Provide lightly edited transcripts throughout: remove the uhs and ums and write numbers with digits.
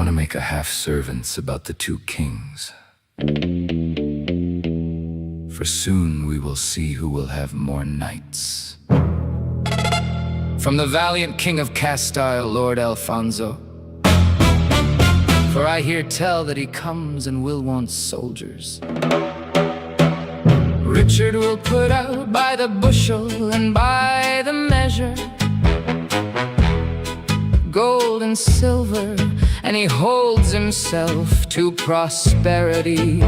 want to make a half-servants about the two kings. For soon we will see who will have more knights. From the valiant king of Castile, Lord Alfonso. For I hear tell that he comes and will want soldiers. Richard will put out by the bushel and by the measure, gold and silver, and he holds himself to prosperity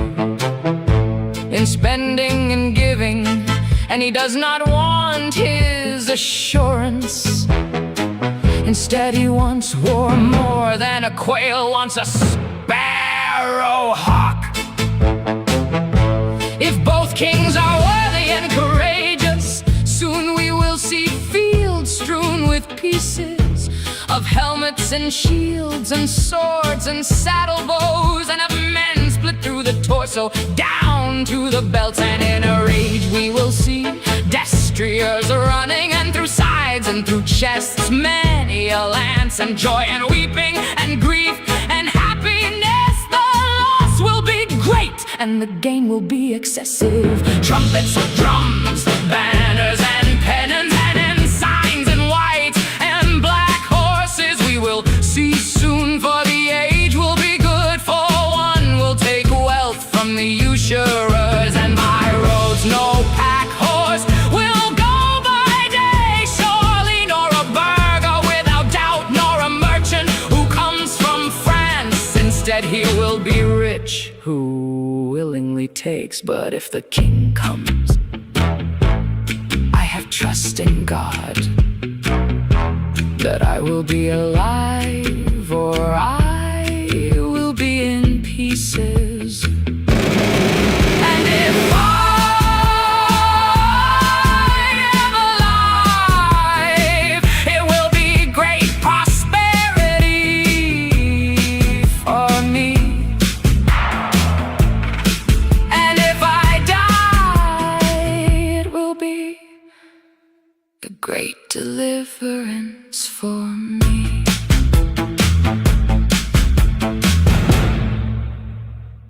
in spending and giving, and he does not want his assurance. Instead he wants war more than a quail wants a sparrow hawk. If both kings are worthy and courageous, soon we will see fields strewn with pieces of helmets and shields and swords and saddle bows, and of men split through the torso down to the belts. And in a rage we will see destriers running, and through sides and through chests many a lance, and joy and weeping and grief and happiness. The loss will be great and the gain will be excessive. Trumpets, drums, banners and pennons, and ensigns and white and black horses we will see soon, for the age will be good. For one will take wealth from the usurers, and by roads no pack horse will go by day surely, nor a burgher without doubt, nor a merchant who comes from France. Instead he will be rich who willingly takes. But if the king comes, I have trust in God that I will be alive, or I will be in pieces. And if I am alive, it will be great prosperity for me. And if I die, it will be the great deliverance for me.